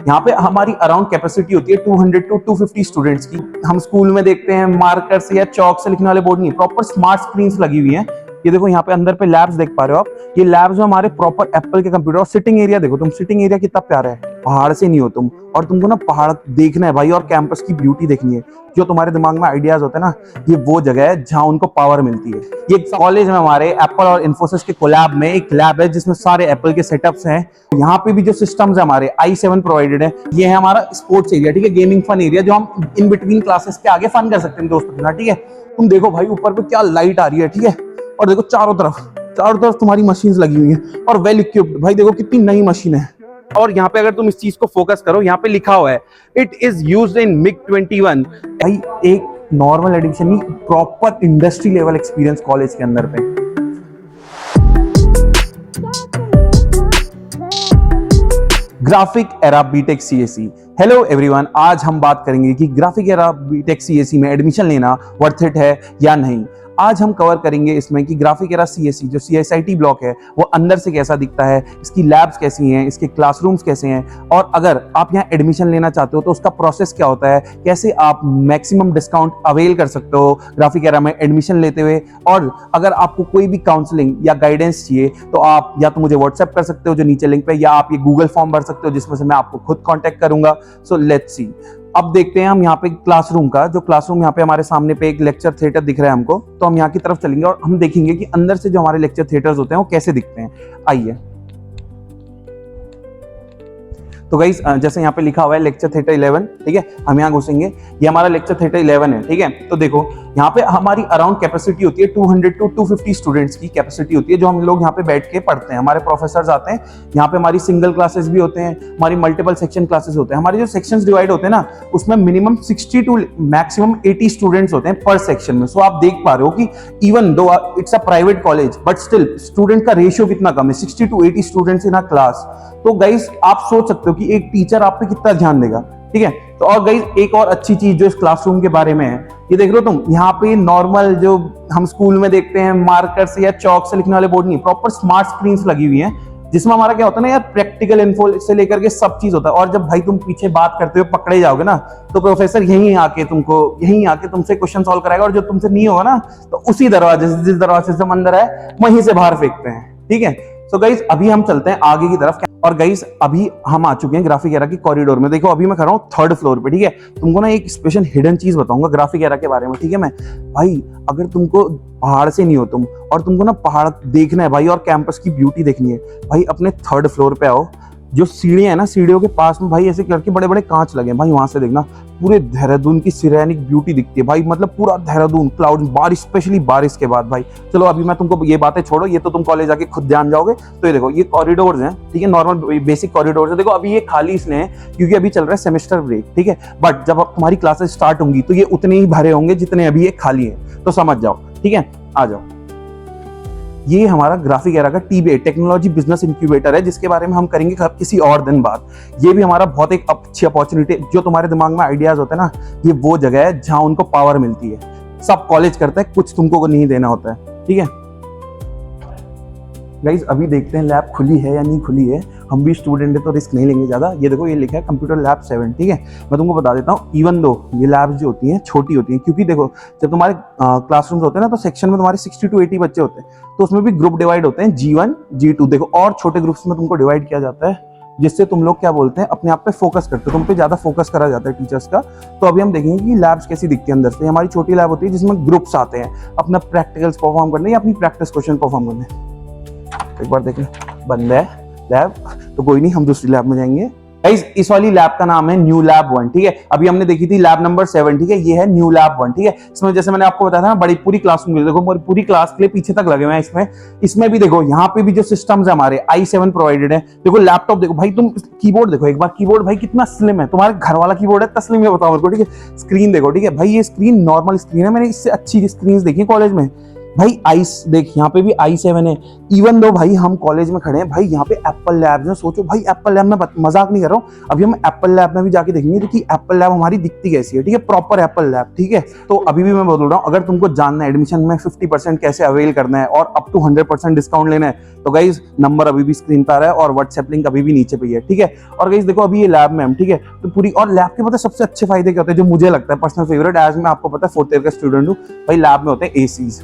यहाँ पे हमारी अराउंड कैपेसिटी होती है 200 टू 250 स्टूडेंट्स की। हम स्कूल में देखते हैं मार्कर से या चौक से लिखने वाले बोर्ड नहीं, प्रॉपर स्मार्ट स्क्रीन्स लगी हुई हैं। ये देखो यहाँ पे अंदर पे लैब्स देख पा रहे हो आप। ये लैब्स में हमारे प्रॉपर एप्पल के कंप्यूटर, और सिटिंग एरिया देखो तुम, सिटिंग एरिया कितना प्यारा है, पहाड़ से नहीं हो तुम, और तुमको ना पहाड़ देखना है भाई और कैंपस की ब्यूटी देखनी है। जो तुम्हारे दिमाग में आइडियाज होते हैं ना, ये वो जगह है जहां उनको पावर मिलती है। ये कॉलेज में हमारे एप्पल और इन्फोसिस के कोलैब में एक लैब है जिसमें सारे एप्पल के सेटअप्स हैं। यहाँ पे भी जो सिस्टम्स है हमारे i7 प्रोवाइडेड है। ये है हमारा स्पोर्ट्स एरिया, ठीक है, गेमिंग फन एरिया, जो हम इन बिटवीन क्लासेस के आगे फन कर सकते हैं दोस्तों के साथ, ठीक है। तुम देखो भाई ऊपर पे क्या लाइट आ रही है, ठीक है, और देखो चारों तरफ तुम्हारी मशीन्स लगी हुई हैं और वेल इक्विप्ड। भाई देखो कितनी नई मशीन है। और यहाँ पे अगर तुम इस चीज को फोकस करो, यहाँ पे लिखा हुआ है it is used in MiG-21। भाई एक नॉर्मल एडमिशन नहीं, proper industry level experience college के अंदर पे। Graphic Era BTech CSE. Hello everyone, आज हम बात करेंगे कि ग्राफिक एरा बीटेक सीएसई में एडमिशन लेना वर्थ इट है या नहीं। आज हम कवर करेंगे इसमें कि ग्राफिक एरा सीएसई जो सीएसआईटी ब्लॉक है वो अंदर से कैसा दिखता है, इसकी लैब्स कैसी हैं, इसके क्लासरूम्स कैसे हैं, और अगर आप यहाँ एडमिशन लेना चाहते हो तो उसका प्रोसेस क्या होता है, कैसे आप मैक्सिमम डिस्काउंट अवेल कर सकते हो ग्राफिक एरा में एडमिशन लेते हुए। और अगर आपको कोई भी काउंसलिंग या गाइडेंस चाहिए तो आप या तो मुझे व्हाट्सएप कर सकते हो जो नीचे लिंक पे, या आप ये गूगल फॉर्म भर सकते हो जिसमें से मैं आपको खुद कॉन्टेक्ट करूंगा। So let's see. अब देखते हैं हम यहाँ पे क्लासरूम का, जो क्लासरूम यहाँ पे हमारे सामने पे एक लेक्चर थिएटर दिख रहा है हमको, तो हम यहाँ की तरफ चलेंगे और हम देखेंगे कि अंदर से जो हमारे लेक्चर थिएटर्स होते हैं वो कैसे दिखते हैं। आइए। तो गाइस जैसे यहाँ पे लिखा हुआ है लेक्चर थिएटर 11, ठीक है, हम यहाँ घुसेंगे। ये हमारा लेक्चर थिएटर 11 है, ठीक है। तो देखो यहाँ पे हमारी अराउंड कैपेसिटी होती है 200 टू 250 स्टूडेंट्स की कैपेसिटी होती है, जो हम लोग यहाँ पे बैठ के पढ़ते हैं। हमारे प्रोफेसर्स आते हैं यहाँ पे, हमारी सिंगल क्लासेस भी होते हैं, हमारी मल्टीपल सेक्शन क्लासेस होते हैं। हमारे जो सेक्शंस डिवाइड होते हैं ना, उसमें मिनिमम 60 टू मैक्सिमम 80 स्टूडेंट्स होते हैं पर सेक्शन में। सो आप देख पा रहे हो कि even though it's a private college but still student का रेशियो कितना कम है, 60 to 80 students in a class. तो गाइस आप सोच सकते हो कि एक टीचर आप पे कितना ध्यान देगा, ठीक है। तो और गाइस एक और अच्छी चीज जो इस क्लासरूम के बारे में है, ये देख रहे हो तुम, यहाँ पे नॉर्मल जो हम स्कूल में देखते हैं मार्कर से या चौक से लिखने वाले बोर्ड नहीं, प्रॉपर स्मार्ट स्क्रीन्स लगी हुई हैं, जिसमें हमारा क्या होता है ना यार, प्रैक्टिकल इन्फो से लेकर के सब चीज होता है। और जब भाई तुम पीछे बात करते हुए पकड़े जाओगे ना, तो प्रोफेसर यहीं आके तुमसे क्वेश्चन सॉल्व कराएगा, और जो तुमसे नहीं होगा ना तो उसी दरवाजे से, जिस दरवाजे से हम अंदर आए वहीं से बाहर फेंकते हैं, ठीक है। सो गाइस अभी हम चलते हैं आगे की तरफ। और गाइस अभी हम आ चुके हैं ग्राफिक एरा की कॉरिडोर में। देखो अभी मैं खड़ा हूँ 3rd फ्लोर पे, ठीक है। तुमको ना एक स्पेशल हिडन चीज बताऊंगा ग्राफिक एरा के बारे में, ठीक है। मैं भाई अगर तुमको पहाड़ से नहीं हो तुम, और तुमको ना पहाड़ देखना है भाई और कैंपस की ब्यूटी देखनी है, भाई अपने 3rd फ्लोर पे आओ। जो सीढ़ियां है ना, सीढ़ियों के पास में भाई ऐसे करके बड़े बड़े कांच लगे हैं भाई, वहां से देखना पूरे देहरादून की सिरेनिक ब्यूटी दिखती है भाई, मतलब पूरा देहरादून क्लाउड, बारिश, स्पेशली बारिश के बाद भाई। चलो अभी मैं तुमको ये बातें छोड़ो, ये तो तुम कॉलेज आके खुद जान जाओगे। तो ये देखो ये कॉरिडोर्स हैं, ठीक है, नॉर्मल बेसिक कॉरिडोर्स है। देखो अभी ये खाली इसलिए है क्योंकि अभी चल रहा है सेमेस्टर ब्रेक, ठीक है। बट जब अब तुम्हारी क्लासेस स्टार्ट होंगी तो ये उतने ही भरे होंगे जितने अभी ये खाली है, तो समझ जाओ, ठीक है। आ जाओ। ये हमारा ग्राफिक एरा का TBA टेक्नोलॉजी बिजनेस इंक्यूबेटर है, जिसके बारे में हम करेंगे किसी और दिन बात। ये भी हमारा बहुत एक अच्छी अपॉर्चुनिटी, जो तुम्हारे दिमाग में आइडियाज होते हैं ना, ये वो जगह है जहां उनको पावर मिलती है। सब कॉलेज करता है, कुछ तुमको नहीं देना होता है, ठीक है। गाइस अभी देखते हैं लैब खुली है या नहीं खुली है। हम भी स्टूडेंट है तो रिस्क नहीं लेंगे ज्यादा। ये देखो ये लिखा है कंप्यूटर लैब 7, ठीक है। मैं तुमको बता देता हूँ, इवन दो ये लैब्स जो होती हैं छोटी होती हैं, क्योंकि देखो जब तुम्हारे क्लासरूम्स होते हैं ना, तो सेक्शन में तुम्हारे 60 टू 80 बच्चे होते हैं, तो उसमें भी ग्रुप डिवाइड होते हैं, G1 G2। देखो और छोटे ग्रुप्स में तुमको डिवाइड किया जाता है, जिससे तुम लोग क्या बोलते हैं, अपने आप पे फोकस करते हो, तुम पे ज्यादा फोकस करा जाता है टीचर्स का। तो अभी हम देखेंगे कि लैब्स कैसी दिखती है अंदर से। हमारी छोटी लैब होती है जिसमें ग्रुप्स आते हैं अपना प्रैक्टिकल्स परफॉर्म करने या अपनी प्रैक्टिस क्वेश्चन परफॉर्म करने। एक बार देख लो, बंद है लैब, तो कोई नहीं, हम दूसरी लैब में जाएंगे। गाइस इस वाली लैब का नाम है न्यू लैब 1, ठीक है। अभी हमने देखी थी लैब नंबर 7, ठीक है। ये है न्यू लैब 1, ठीक है। इसमें जैसे मैंने आपको बताया था ना, बड़ी पूरी क्लासरूम, देखो पूरी क्लास के लिए पीछे तक लगे हुए हैं। इसमें भी देखो, यहाँ पे भी जो सिस्टम्स है हमारे i7 प्रोवाइडेड है। देखो लैपटॉप देखो भाई, तुम कीबोर्ड देखो एक बार, कीबोर्ड भाई कितना स्लिम है, तुम्हारे घर वाला कीबोर्ड है तस्लीम में, बताओ मेरे को, ठीक है। स्क्रीन देखो, ठीक है भाई, ये स्क्रीन नॉर्मल स्क्रीन है, मैंने इससे अच्छी स्क्रीन देखी कॉलेज में। भाई आइस देख, यहाँ पे भी i7 है। इवन दो भाई हम कॉलेज में खड़े हैं भाई, यहाँ पे एप्पल लैब है। सोचो भाई एप्पल लैब में, मजाक नहीं कर रहा हूँ, अभी हम एप्पल लैब में भी जाके देखेंगे तो कि एप्पल लैब हमारी दिखती कैसी है, ठीक है, प्रॉपर एप्पल लैब, ठीक है। तो अभी भी मैं बोल रहा हूँ, अगर तुमको जानना है एडमिशन में 50% कैसे अवेल करना है और अप टू 100% डिस्काउंट लेना है, तो गाइज नंबर अभी भी स्क्रीन पर आ रहा है और व्हाट्सएप लिंक अभी भी नीचे पे ही है, ठीक है। और गाइज देखो अभी ये लैब में हम, ठीक है, तो पूरी, और लैब के मतलब सबसे अच्छे फायदे क्या होते हैं जो मुझे लगता है पर्सनल फेवरेट, एज मैं आपको पता है 4th ईयर का स्टूडेंट हूँ भाई, लैब में होते हैं एसीज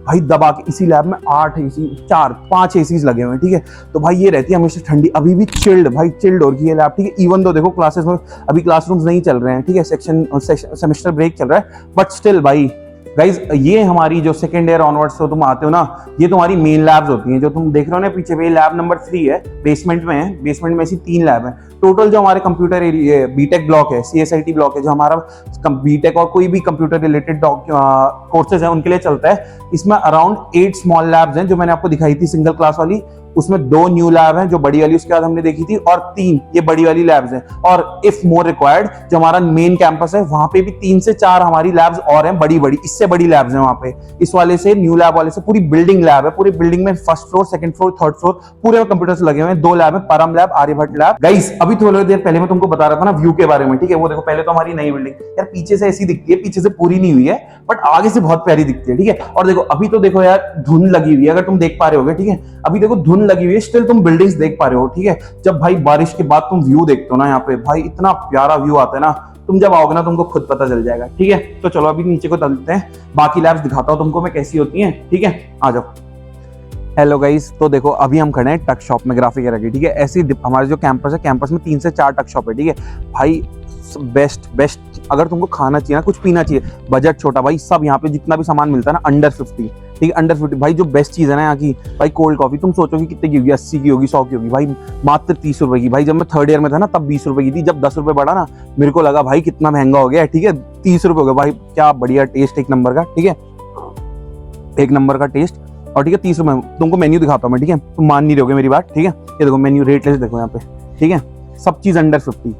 भाई दबा के। इसी लैब में 8 एसी, 4-5 एसीज लगे हुए हैं, ठीक है। तो भाई ये रहती है हमेशा ठंडी, अभी भी चिल्ड भाई, चिल्ड और की है लैब, ठीक है। इवन दो देखो क्लासेस में अभी क्लासरूम्स नहीं चल रहे हैं, ठीक है, सेमेस्टर ब्रेक चल रहा है, बट स्टिल भाई गाइज ये हमारी जो सेकेंड ईयर ऑनवर्ड्स तो तुम आते हो ना, ये तुम्हारी मेन लैब्स होती हैं जो तुम देख रहे हो ना पीछे पे। लैब नंबर 3 है, बेसमेंट में है, बेसमेंट में ऐसी 3 लैब है टोटल। जो हमारे कंप्यूटर एरिया बीटेक ब्लॉक है, CSIT ब्लॉक है, जो हमारा बीटेक और कोई भी कंप्यूटर रिलेटेड कोर्सेज है उनके लिए चलता है। इसमें अराउंड 8 स्मॉल लैब्स हैं जो मैंने आपको दिखाई थी सिंगल क्लास वाली, उसमें 2 न्यू लैब हैं जो बड़ी वाली उसके बाद हमने देखी थी, और 3 ये बड़ी वाली लैब्स हैं। और इफ मोर रिक्वायर्ड जो हमारा मेन कैंपस है वहां पे भी 3 से 4 हमारी लैब्स और हैं, बड़ी बड़ी, इससे बड़ी लैब्स हैं वहां पे। इस वाले से न्यू लैब वाले से पूरी बिल्डिंग लैब है, पूरी बिल्डिंग में first floor, second floor, third floor पूरे में कंप्यूटर्स लगे हुए हैं। 2 लैब है, परम लैब, आर्यभट्ट लैब। गाइस अभी थोड़ी देर पहले मैं तुमको बता रहा था ना व्यू के बारे में, ठीक है, वो देखो पहले तो हमारी नई बिल्डिंग यार पीछे से ऐसी दिखती है, पीछे से पूरी नहीं हुई है बट आगे से बहुत प्यारी दिखती है, ठीक है। और देखो अभी तो देखो यार धुंध लगी हुई है, अगर तुम देख पा रहे होगे, ठीक है, अभी देखो धुंध लगी हुई है, स्टिल तुम बिल्डिंग्स देख पा रहे हो, ठीक है। जब भाई बारिश के बाद तुम व्यू देखते हो ना यहाँ पे, भाई इतना प्यारा व्यू आता है ना, तुम जब आओगे ना तुमको खुद पता चल जाएगा, ठीक है। तो चलो अभी नीचे को चलते हैं, बाकी लैब्स दिखाता हूँ तुमको मैं कैसी होती हैं, ठीक है, आ जाओ। हेलो गाइस, तो देखो अभी हम खड़े हैं टक शॉप में, ग्राफिक एरा की, ठीक है। ऐसी हमारे जो कैंपस है, कैंपस में 3 से 4 टक शॉप है, ठीक है भाई। बेस्ट अगर तुमको खाना चाहिए ना, कुछ पीना चाहिए, बजट छोटा भाई, सब यहाँ पे जितना भी सामान मिलता है ना अंडर 50, ठीक है, अंडर 50 भाई। जो बेस्ट चीज है ना यहाँ की भाई, कोल्ड कॉफी तुम सोचोगे कितने की होगी, 80 की होगी, 100 की होगी भाई, मात्र 30 रुपए की। भाई जब मैं 3rd ईयर में था ना तब 20 रुपए की थी, जब 10 रुपए बढ़ा ना मेरे को लगा भाई कितना महंगा हो गया, ठीक है, 30 रुपए हो गया भाई। क्या बढ़िया टेस्ट, एक नंबर का, ठीक है, एक नंबर का टेस्ट। और ठीक है 30 रुपए, तुमको मेन्यू दिखाता हूँ मैं, ठीक है, तुम मान नहीं रहोगे मेरी बात, ठीक है। ये देखो मेन्यू, रेट लिस्ट देखो यहाँ पे, ठीक है, सब चीज अंडर 50,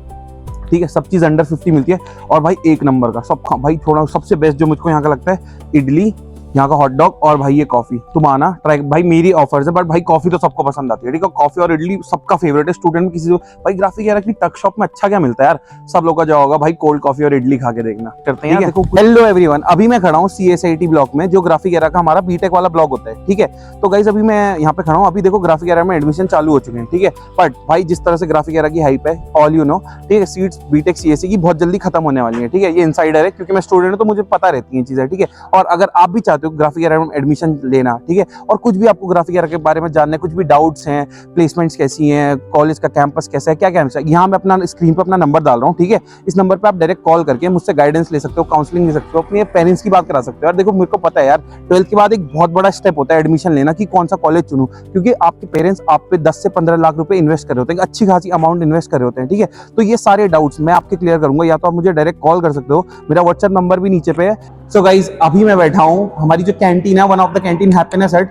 ठीक है, सब चीज अंडर 50 मिलती है। और भाई एक नंबर का सब भाई, थोड़ा सबसे बेस्ट जो मुझको यहाँ का लगता है, इडली, यहाँ का हॉट डॉग, और भाई ये कॉफी। तुम आना ट्राई, भाई मेरी ऑफर्स है, बट भाई कॉफी तो सबको पसंद आती है, ठीक है, कॉफी और इडली सबका फेवरेट है स्टूडेंट में किसी को। भाई ग्राफिक एरा की टक शॉप में अच्छा क्या मिलता है यार, सब लोग का जो होगा भाई कोल्ड कॉफी और इडली खा के देखना करते हैं। देखो हेलो एवरीवन, अभी मैं खड़ा हूँ CSIT ब्लॉक में, जो ग्राफिक एरा का हमारा बीटेक वाला ब्लॉक होता है, ठीक है। तो गाइस अभी मैं यहाँ पे खड़ा हूँ, अभी देखो ग्राफिक एरा में एडमिशन चालू हो चुके हैं, ठीक है। बट भाई जिस तरह से ग्राफिक एरा की हाइप है, ऑल यू नो, ठीक है, सीट्स बीटेक CSE की बहुत जल्दी खत्म होने वाली है, ठीक है। ये इनसाइडर है क्योंकि मैं स्टूडेंट हूँ तो मुझे पता रहती है चीजें, ठीक है। और अगर आप भी चाहते हो ग्राफिक एरा में एडमिशन लेना, ठीक है, और कुछ भी आपको ग्राफिक एरा के बारे में जानना है, कुछ भी डाउट्स हैं, प्लेसमेंट्स कैसी हैं, कॉलेज का कैंपस कैसा है, क्या क्या है, यहाँ मैं अपना स्क्रीन पे अपना नंबर डाल रहा हूँ, ठीक है। इस नंबर पे आप डायरेक्ट कॉल करके मुझसे गाइडेंस ले सकते हो, काउंसलिंग ले सकते हो, अपने पेरेंट्स की बात करा सकते हो। और देखो मेरे को पता है यार 12th के बाद एक बहुत बड़ा स्टेप होता है एडमिशन लेना, कि कौन सा कॉलेज चुनूं, क्योंकि आपके पेरेंट्स आप पे 10 से 15 लाख रुपए इन्वेस्ट कर रहे होते हैं, अच्छी खासी अमाउंट इन्वेस्ट कर रहे होते हैं, ठीक है। तो ये सारे डाउट्स मैं आपके क्लियर करूंगा, या तो आप मुझे डायरेक्ट कॉल कर सकते हो, मेरा व्हाट्सएप नंबर भी नीचे पे है। सो गाइज अभी मैं बैठा हूँ, हमारी जो कैंटीन है, one of the canteen happiness हट,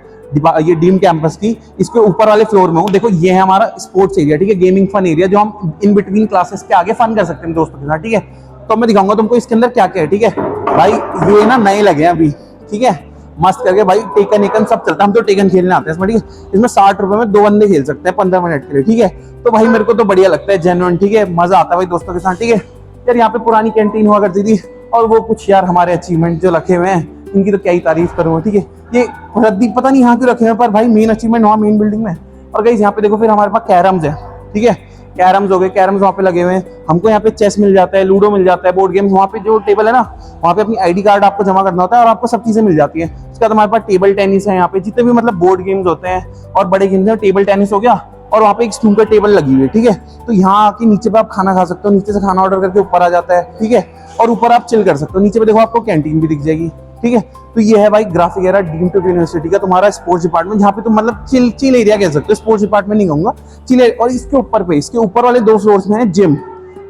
ये डीम कैंपस की, इसके ऊपर वाले फ्लोर में हूँ। देखो ये है हमारा स्पोर्ट्स एरिया, ठीक है, गेमिंग फन एरिया, जो हम इन बिटवीन क्लासेस के आगे फन कर सकते हैं दोस्तों के साथ, ठीक है। तो मैं दिखाऊंगा तुमको इसके अंदर क्या क्या है, ठीक है भाई। ये ना नए लगे हैं अभी, ठीक है, मस्त करके भाई, टेकन सब चलता है, हम तो टेकन खेलने आते हैं इसमें, ठीक है। इसमें 60 रुपए में 2 बंदे खेल सकते हैं 15 मिनट के लिए, ठीक है। तो भाई मेरे को तो बढ़िया लगता है, जेन्युइन, ठीक है, मजा आता है भाई दोस्तों के साथ, ठीक है। यार यहाँ पे पुरानी कैंटीन हुआ करती थी, और वो कुछ यार हमारे अचीवमेंट जो रखे हुए हैं इनकी तो क्या ही तारीफ करूँ, ठीक है। ये रद्दी पता नहीं यहाँ क्यों रखे हैं, पर भाई मेन अचीवमेंट वहाँ मेन बिल्डिंग में। और गाइस यहाँ पे देखो फिर हमारे पास कैरम्स है, ठीक है, कैरम्स हो गए, कैरम्स वहाँ पे लगे हुए हैं। हमको यहाँ पे चेस मिल जाता है, लूडो मिल जाता है, बोर्ड गेम, वहाँ पे जो टेबल है ना वहाँ पे अपनी ID कार्ड आपको जमा करना होता है और आपको सब चीजें मिल जाती है। उसके बाद हमारे पास टेबल टेनिस है, यहाँ पे जितने भी मतलब बोर्ड गेम्स होते हैं और बड़े गेम्स हैं, टेबल टेनिस हो गया, और वहाँ पे एक स्नूकर टेबल लगी हुई है, ठीक है। तो यहाँ आके नीचे पे आप खाना खा सकते हो, नीचे से खाना ऑर्डर करके ऊपर आ जाता है, ठीक है, और ऊपर आप चिल कर सकते हो। नीचे पे देखो आपको कैंटीन भी दिख जाएगी, ठीक है। तो ये है भाई Graphic Era deemed to university का तुम्हारा स्पोर्ट्स डिपार्टमेंट, जहाँ पे तुम मतलब चिल एरिया कह सकते हो, स्पोर्ट्स डिपार्टमेंट नहीं कहूंगा, चिल। और इसके ऊपर पे, इसके ऊपर वाले 2 फ्लोर्स में है जिम,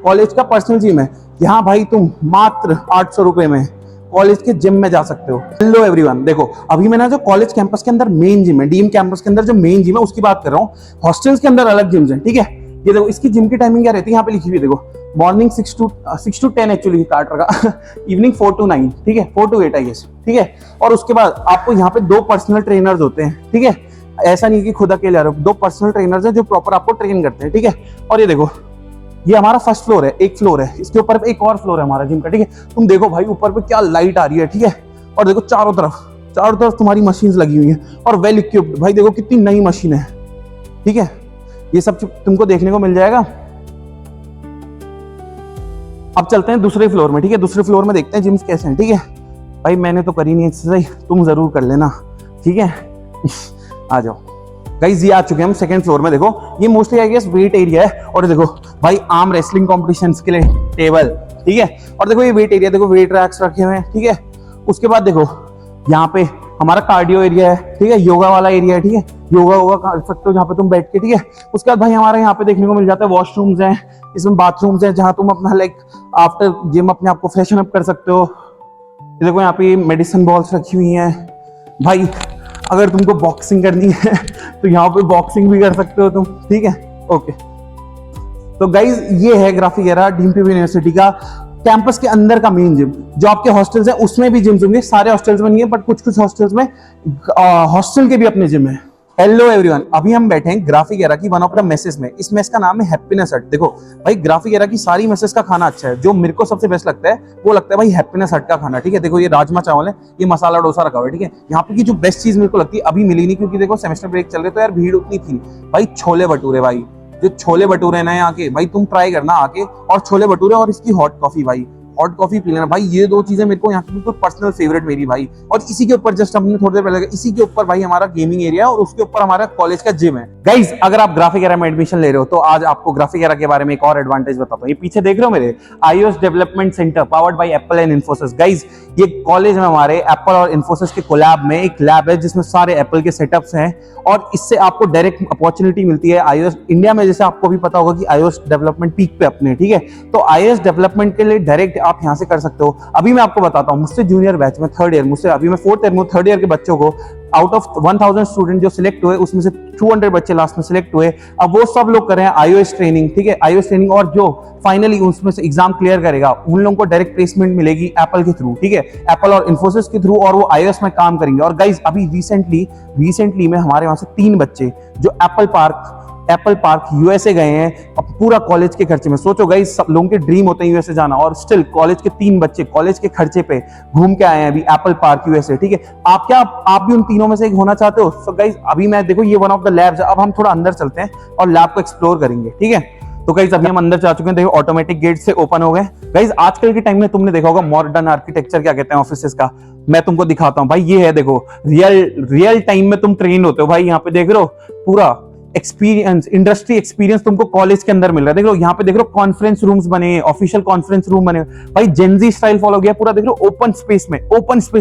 कॉलेज का पर्सनल जिम है। यहाँ भाई तुम मात्र 800 रुपए में कॉलेज के जिम में जा सकते हो। हेलो एवरीवन, देखो अभी मैंने जो कॉलेज कैंपस के अंदर मेन जिम है, डीम कैंपस के अंदर जो मेन जिम है उसकी बात कर रहा हूँ। हॉस्टल्स के अंदर अलग जिम्स हैं, ठीक है। ये देखो इसकी जिम की टाइमिंग क्या रहती है, यहाँ पे लिखी हुई है, देखो मॉर्निंग 6 to 10 एक्चुअली काट रखा इवनिंग 4 to 9, ठीक है, 4 to 8 आई गेस, ठीक है। और उसके बाद आपको यहाँ पे 2 पर्सनल ट्रेनर्स होते हैं, ठीक है, ऐसा नहीं कि खुद अकेले आ रहे हो, 2 पर्सनल ट्रेनर्स हैं जो प्रॉपर आपको ट्रेन करते हैं, ठीक है। और ये देखो, ये हमारा फर्स्ट फ्लोर है, एक फ्लोर है, इसके ऊपर पे एक और फ्लोर है हमारा जिम का, ठीक है। तुम देखो भाई ऊपर पे क्या लाइट आ रही है, ठीक है। और देखो चारों तरफ तुम्हारी मशीन्स लगी हुई हैं और वेल इक्विप्ड, भाई देखो कितनी नई मशीन है, ठीक है। ये सब तुमको देखने को मिल जाएगा। अब चलते हैं दूसरे फ्लोर में, ठीक है। दूसरे फ्लोर में देखते हैं जिम्स कैसे हैं, ठीक है। भाई मैंने तो करी नहीं एक्सरसाइज, तुम जरूर कर लेना, ठीक है। आ जाओ गाइस, ये आ चुके हैं हम सेकंड फ्लोर में। देखो ये mostly I guess weight area है। और देखो भाई आर्म रेसलिंग कॉम्पिटिशन्स के लिए टेबल, ठीक है। और देखो ये वेट एरिया, देखो वेट रैक्स रखे हुए हैं, ठीक है। उसके बाद देखो यहाँ पे हमारा कार्डियो एरिया है, ठीक है, योगा वाला एरिया है, ठीक है। योगा कर सकते हो जहाँ पे तुम बैठ के, ठीक है। उसके बाद भाई हमारे यहाँ पे देखने को मिल जाता है वॉशरूम्स हैं, इसमें बाथरूम्स हैं जहाँ तुम अपना लाइक आफ्टर जिम अपने आप को फ्रेशन अप कर सकते हो। देखो यहाँ पे मेडिसिन बॉल्स रखी हुई हैं। भाई अगर तुमको बॉक्सिंग करनी है तो यहाँ पे बॉक्सिंग भी कर सकते हो तुम, ठीक है। ओके, तो गाइज ये है ग्राफिक डीम्पी यूनिवर्सिटी का कैंपस के अंदर का मेन जिम। जो आपके हॉस्टल्स है उसमें भी जिम्स होंगे, सारे हॉस्टल्स में नहीं है, बट कुछ हॉस्टल्स में हॉस्टल के भी अपने जिम है। हेलो एवरीवन, अभी हम बैठे हैं ग्राफिक एरा की वन ऑफ द मेसेस में। इस मेस का नाम है हैप्पीनेस हट। देखो भाई ग्राफिक एरा की सारी मेसेस का खाना अच्छा है, जो मेरे को सबसे बेस्ट लगता है वो लगता है भाई हैप्पीनेस हट का खाना, ठीक है। देखो ये राजमा चावल है, ये मसाला डोसा रखा हुआ है, ठीक है। यहाँ पे की जो बेस्ट चीज मेरे को लगती है, अभी मिली नहीं क्योंकि देखो सेमेस्टर ब्रेक चल रहे तो यार भीड़ उतनी थी भाई। छोले भटूरे, भाई जो छोले भटूरे ना यहाँ के, भाई तुम ट्राई करना आके, और छोले भटूरे और इसकी हॉट कॉफी, भाई हॉट कॉफी पी लेना भाई। ये 2 चीजें मेरे को यहाँ की बिल्कुल पर्सनल फेवरेट मेरी भाई। और इसी के ऊपर जस्ट हमने थोड़ी देर पहले, इसी के ऊपर भाई हमारा गेमिंग एरिया और उसके ऊपर हमारा कॉलेज का जिम है। गाइज अगर आप ग्राफिक एरा में एडमिशन ले रहे हो तो आज आपको ग्राफिक एरा के बारे में एक और एडवांटेज बताता हूँ। ये पीछे देख रहे हो मेरे, iOS development centre powered by Apple and Infosys. Guys ये कॉलेज में हमारे एप्पल और इन्फोसिस के कोलैब में एक लैब है जिसमें सारे एप्पल के सेटअप्स हैं और इससे आपको डायरेक्ट अपॉर्चुनिटी मिलती है। iOS इंडिया में जैसे आपको भी पता होगा कि iOS डेवलपमेंट पीक पे अपने, ठीक है। तो iOS डेवलपमेंट के लिए डायरेक्ट आप यहाँ से कर सकते हो। अभी मैं आपको बताता हूँ, मुझसे जूनियर बैच में 3rd ईयर, मुझसे अभी मैं 4th ईयर में 3rd ईयर के बच्चों को आउट ऑफ 1000 स्टूडेंट जो सिलेक्ट हुए उसमें से 200 बच्चे लास्ट में सिलेक्ट हुए। अब वो सब लोग कर रहे हैं iOS ट्रेनिंग, ठीक है, iOS ट्रेनिंग। और जो फाइनली उसमें से एग्जाम क्लियर करेगा उन लोगों को डायरेक्ट प्लेसमेंट मिलेगी एप्पल के थ्रू, ठीक है, एप्पल और इन्फोसिस के थ्रू, और वो iOS में काम करेंगे। और गाइज अभी रिसेंटली में हमारे वहां से 3 बच्चे जो एप्पल पार्क यूएसए गए हैं अब पूरा कॉलेज के खर्चे में। सोचो गाइस, सब लोगों के ड्रीम होते हैं यूएसए जाना, और स्टिल कॉलेज के 3 बच्चे कॉलेज के खर्चे पे घूम के आए हैं अभी एप्पल पार्क यूएसए, ठीक है। आप भी उन तीनों में से एक होना चाहते हो? सो गाइस अभी मैं देखो ये वन ऑफ द लैब्स है। अब हम थोड़ा अंदर चलते हैं और लैब को एक्सप्लोर करेंगे, ठीक है। तो गाइस अभी हम अंदर जा चुके हैं, देखो ऑटोमेटिक गेट से ओपन हो गए। गाइस आजकल के टाइम में तुमने देखा होगा मॉडर्न आर्किटेक्चर क्या कहते हैं ऑफिसेस का, मैं तुमको दिखाता हूँ भाई। ये है देखो, रियल टाइम में तुम ट्रेन होते हो भाई। यहाँ पे देख रहे हो पूरा एक्सपीरियंस, इंडस्ट्री एक्सपीरियंस तुमको कॉलेज के अंदर मिल रहा है। देख लो यहाँ पे देख लो कॉन्फ्रेंस रूम्स बने हैं, ऑफिशियल कॉन्फ्रेंस रूम बने भाई, जेनजी स्टाइल फॉलो किया पूरा। देख लो ओपन स्पेस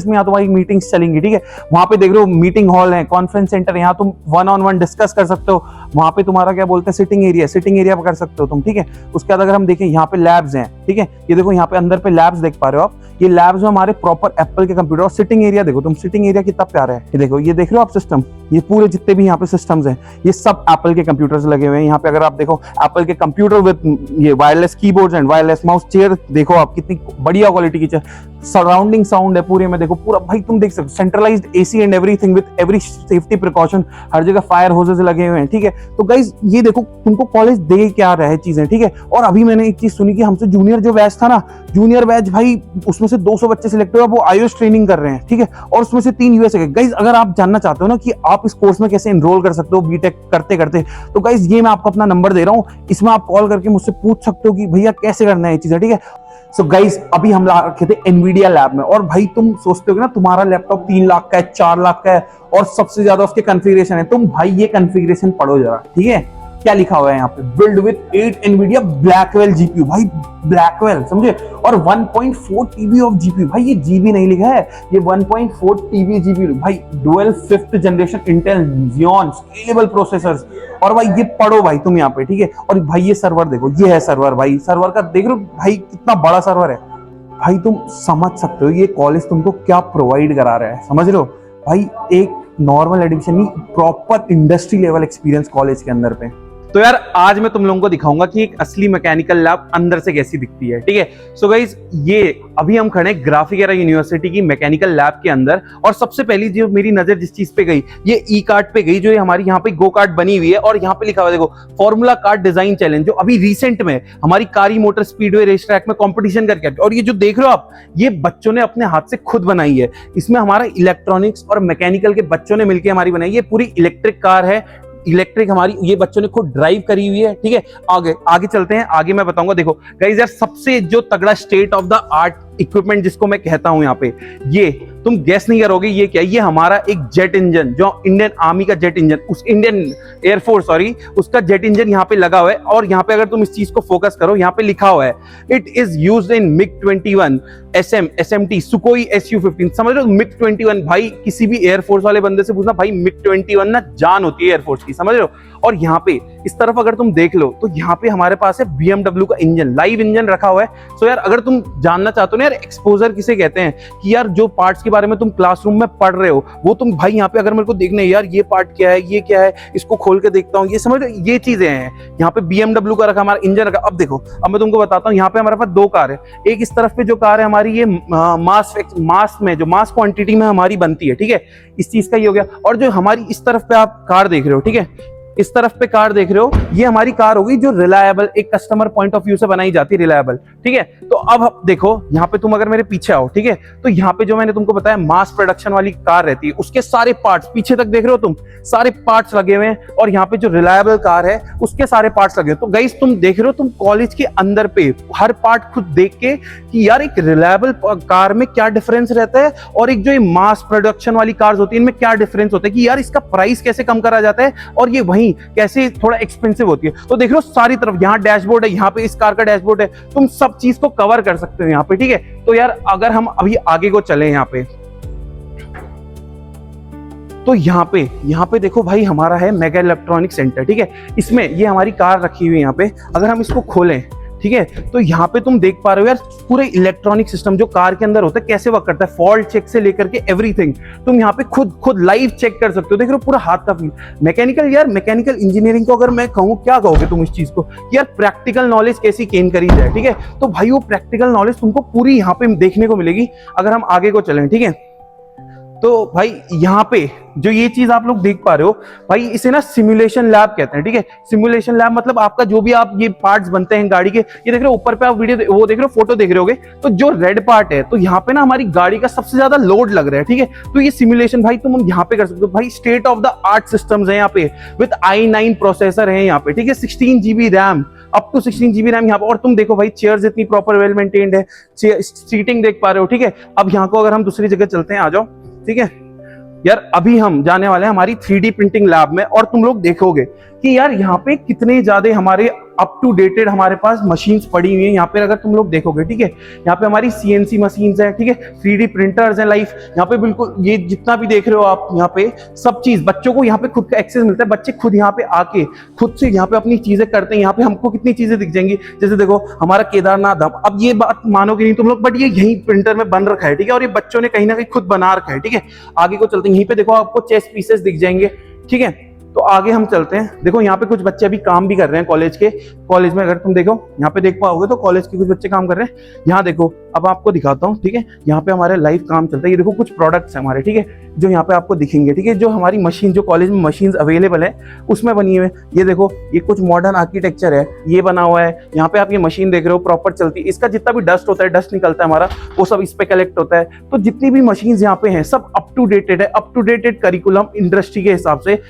में यहाँ तुम्हारी मीटिंग्स चलेंगी, ठीक है। वहां पे देख लो मीटिंग हॉल है, कॉन्फ्रेंस सेंटर, यहाँ तुम 1-on-1 डिस्कस कर सकते हो। वहां पे तुम्हारा क्या बोलते हैं सिटिंग एरिया कर सकते हो तुम, ठीक है। उसके बाद अगर हम देखें यहाँ पे लैब्स हैं, ठीक है। ये देखो यहाँ पे अंदर पे लैब्स देख पा रहे हो आप, ये लैब्स में हमारे प्रॉपर एप्पल के कंप्यूटर। और सिटिंग एरिया देखो तुम, सिटिंग एरिया कितना प्यारा है। ये देखो, ये देख रहे हो आप सिस्टम, ये पूरे जितने भी यहाँ पे सिस्टम्स हैं ये सब एप्पल के कंप्यूटर्स लगे हुए हैं। यहाँ पे अगर आप देखो एप्पल के कंप्यूटर विद ये wireless keyboards and wireless mouse, chair देखो आप कितनी बढ़िया क्वालिटी की चेयर, सराउंडिंग साउंड है पूरे में। देखो पूरा भाई तुम देख सकते हो centralised AC and everything with every safety precaution, हर जगह फायर होसेस लगे हुए हैं, ठीक है। तो गाइस ये देखो तुमको कॉलेज दे क्या रहा है चीजें, ठीक है। और अभी मैंने एक चीज सुनी कि हमसे जूनियर जो बैच था ना, जूनियर बैच भाई उसमें से 200 बच्चे सिलेक्ट हुए, वो iOS ट्रेनिंग कर रहे हैं, ठीक है। और उसमें से 3 यूएस गए। गाइस अगर आप जानना चाहते हो ना कि आप इस कोर्स में कैसे एनरोल कर सकते हो बीटेक करते करते, तो गाइस ये मैं आपको अपना नंबर दे रहा हूँ, इसमें आप कॉल करके मुझसे पूछ सकते हो कि भैया कैसे करना है ये चीजें, ठीक है। सो गाइस अभी हम रखे थे एनवीडिया लैब में, और भाई तुम सोचते हो ना तुम्हारा लैपटॉप 3 लाख का है, 4 लाख का है, और सबसे ज्यादा उसके कॉन्फ़िगरेशन है। तुम भाई ये कॉन्फ़िगरेशन पढ़ो जरा, ठीक है। क्या लिखा हुआ है यहाँ पे, build with 8 Nvidia Blackwell GPU, भाई ब्लैकवेल समझे, और 1.4 TB ऑफ जीपीयू। भाई ये जीबी नहीं लिखा है, ये 1.4 TB जीपीयू भाई, dual 5th generation Intel Xeon scalable processors. और भाई ये पढ़ो भाई तुम यहाँ पे, ठीक है। और भाई ये सर्वर देखो, ये है सर्वर भाई, सर्वर का देख रहे हो भाई कितना बड़ा सर्वर है भाई। तुम समझ सकते हो ये कॉलेज तुमको क्या प्रोवाइड करा रहा है, समझ रहे हो भाई। एक नॉर्मल एडमिशन नहीं, proper industry level experience college के अंदर पे। तो यार आज मैं तुम लोगों को दिखाऊंगा कि एक असली मैकेनिकल लैब अंदर से कैसी दिखती है, ठीक है। सो गाइस, ये अभी हम खड़े हैं ग्राफिक एरा यूनिवर्सिटी की मैकेनिकल लैब के अंदर, और सबसे पहली जो मेरी नजर जिस चीज पे गई, ये ई कार्ट पे गई, जो ये हमारी यहाँ पे गो कार्ट बनी हुई है, और यहाँ पे लिखा हुआ है देखो, फॉर्मूला कार्ट डिजाइन चैलेंज, जो अभी रिसेंट में हमारी कारी मोटर स्पीडवे रेस ट्रैक में कॉम्पिटिशन करके, और ये जो देख रहे हो आप, ये बच्चों ने अपने हाथ से खुद बनाई है। इसमें हमारा इलेक्ट्रॉनिक्स और मैकेनिकल के बच्चों ने मिलकर हमारी बनाई है। पूरी इलेक्ट्रिक कार है, इलेक्ट्रिक हमारी, ये बच्चों ने खुद ड्राइव करी हुई है, ठीक है। आगे आगे चलते हैं, आगे मैं बताऊंगा। देखो गाइस यार, सबसे जो तगड़ा state of the art equipment जिसको मैं कहता हूं यहाँ पे, ये तुम गैस नहीं करोगे ये क्या, ये हमारा एक जेट इंजन, जो इंडियन आर्मी का जेट इंजन, उस इंडियन एयरफोर्स सॉरी, उसका जेट इंजन यहाँ पे लगा हुआ है। और यहाँ पे अगर तुम इस चीज को फोकस करो, यहाँ पे लिखा हुआ है it is used in MiG 21 SMT सुकोई SU-15। समझ रहे हो, मिग 21, भाई किसी भी एयरफोर्स वाले बंदे से पूछना, भाई मिग 21 ना जान होती है एयरफोर्स की, समझ रहे हो। और यहाँ पे इस तरफ अगर तुम देख लो, तो यहाँ पे हमारे पास है BMW का इंजन, लाइव इंजन रखा हुआ है। सो यार अगर तुम जानना चाहते हो ना यार, एक्सपोजर किसे कहते हैं, कि यार जो पार्ट्स के बारे में तुम क्लासरूम में पढ़ रहे हो, वो तुम भाई यहाँ पे अगर मेरे को देखना है यार, ये पार्ट क्या है, ये क्या है, इसको खोल के देखता हूँ, ये समझ रहे हो, ये चीजें हैं। यहाँ पे BMW का रखा, हमारा इंजन रखा। अब देखो, अब मैं तुमको बताता हूँ, यहाँ पे हमारे पास दो कार है। एक इस तरफ पे जो कार है हमारी, ये मास में जो मास क्वांटिटी में हमारी बनती है, ठीक है, इस चीज का ही हो गया। और जो हमारी इस तरफ पे आप कार देख रहे हो, ठीक है, इस तरफ पे कार देख रहे हो, ये हमारी कार होगी जो रिलायबल, एक कस्टमर पॉइंट ऑफ व्यू से बनाई जाती है, रिलायबल, ठीक है। तो अब देखो यहाँ पे तुम अगर मेरे पीछे आओ, ठीक है, तो यहाँ पे जो मैंने तुमको बताया मास प्रोडक्शन वाली कार रहती है, उसके सारे पार्ट्स पीछे तक देख रहे हो तुम, सारे पार्ट्स लगे हुए हैं। और यहाँ पे जो रिलायबल कार है, उसके सारे पार्ट्स लगे हुए। तो गाइस तुम देख रहे हो, तुम कॉलेज के अंदर पे हर पार्ट खुद देख के कि यार एक रिलायबल कार में क्या डिफरेंस रहता है, और एक जो ये मास प्रोडक्शन वाली कार्स होती है, इनमें क्या डिफरेंस होता है, कि यार इसका प्राइस कैसे कम करा जाता है, और ये वहीं कैसे थोड़ा एक्सपेंसिव होती है। तो देख लो सारी तरफ, यहाँ डैशबोर्ड है, यहाँ पे इस कार का डैशबोर्ड है, तुम सब चीज को कवर कर सकते हो यहाँ पे, ठीक है। तो यार अगर हम अभी आगे को चले, यहाँ पे तो यहाँ पे देखो भाई, हमारा है मेगा इलेक्ट्रॉनिक सेंटर, ठीक है। इसमें ये हमारी कार रखी हुई है यहाँ पे। अगर हम इसको खोलें, ठीक है, तो यहाँ पे तुम देख पा रहे हो यार, पूरे इलेक्ट्रॉनिक सिस्टम जो कार के अंदर होता है कैसे वर्क करता है, फॉल्ट चेक से लेकर के एवरीथिंग तुम यहाँ पे खुद लाइव चेक कर सकते हो। देख रहे हो पूरा हाथ का फील। मैकेनिकल, यार मैकेनिकल इंजीनियरिंग को अगर मैं कहूँ, क्या कहोगे तुम इस चीज को, यार प्रैक्टिकल नॉलेज कैसी गेन करी जाए, ठीक है। तो भाई वो प्रैक्टिकल नॉलेज तुमको पूरी यहाँ पे देखने को मिलेगी अगर हम आगे को चलें, ठीक है। तो भाई यहाँ पे जो ये चीज आप लोग देख पा रहे हो, भाई इसे ना सिमुलेशन लैब कहते हैं, ठीक है। सिमुलेशन लैब मतलब आपका जो भी आप ये पार्ट्स बनते हैं गाड़ी के, ये देख रहे हो ऊपर पे आप वीडियो वो देख रहे हो, फोटो देख रहे होगे, तो जो रेड पार्ट है, तो यहाँ पे ना हमारी गाड़ी का सबसे ज्यादा लोड लग रहा है, ठीक है। तो ये सिमुलेशन भाई तुम हम यहाँ पे कर सकते हो। भाई state of the art systems है यहाँ पे, विद i9 प्रोसेसर है यहाँ पे, ठीक है। 16 GB RAM, up to 16 GB RAM यहाँ पे। और तुम देखो भाई, चेयर्स इतनी प्रॉपर वेल मेंटेन्ड है, सीटिंग देख पा रहे हो, ठीक है। अब यहाँ को अगर हम दूसरी जगह चलते हैं, आ जाओ, ठीक है। यार अभी हम जाने वाले हैं हमारी 3D प्रिंटिंग लैब में, और तुम लोग देखोगे कि यार यहाँ पे कितने ज्यादा हमारे अप टू डेटेड हमारे पास मशीन्स पड़ी हुई हैं यहाँ पे। अगर तुम लोग देखोगे, ठीक है, यहाँ पे हमारी CNC मशीन्स हैं, ठीक है, 3D प्रिंटर्स हैं लाइव यहाँ पे, बिल्कुल ये जितना भी देख रहे हो आप यहाँ पे सब चीज, बच्चों को यहाँ पे खुद का एक्सेस मिलता है। बच्चे खुद यहाँ पे आके खुद से यहाँ पे अपनी चीजें करते हैं। यहाँ पे हमको कितनी चीजें दिख जाएंगी, जैसे देखो हमारा केदारनाथ धाम। अब ये बात मानोगे नहीं तुम लोग, बट ये यही प्रिंटर में बन रखा है, ठीक है, और ये बच्चों ने कहीं ना कहीं खुद बना रखा है, ठीक है। आगे को चलते हैं, यहीं पे देखो आपको चेस पीसेस दिख जाएंगे, ठीक है। तो आगे हम चलते हैं, देखो यहाँ पे कुछ बच्चे अभी काम भी कर रहे हैं कॉलेज में। अगर तुम देखो यहाँ पे देख पाओगे तो कॉलेज के कुछ बच्चे काम कर रहे हैं। यहाँ देखो, अब आपको दिखाता हूँ, ठीक है, यहाँ पे हमारे लाइव काम चलता है। ये देखो कुछ प्रोडक्ट्स हैं हमारे, ठीक है, जो यहाँ पे आपको दिखेंगे, ठीक है, जो हमारी मशीन, जो कॉलेज में मशीन अवेलेबल है उसमें बनी हुई है। ये देखो, ये कुछ मॉडर्न आर्किटेक्चर है, ये बना हुआ है। यहाँ पे आप ये मशीन देख रहे हो, प्रॉपर चलती है। इसका जितना भी डस्ट होता है, डस्ट निकलता है हमारा, वो सब इस पे कलेक्ट होता है। तो जितनी भी मशीन यहाँ पे हैं, सब अप टू डेटेड है, up to dated curriculum industry के हिसाब से।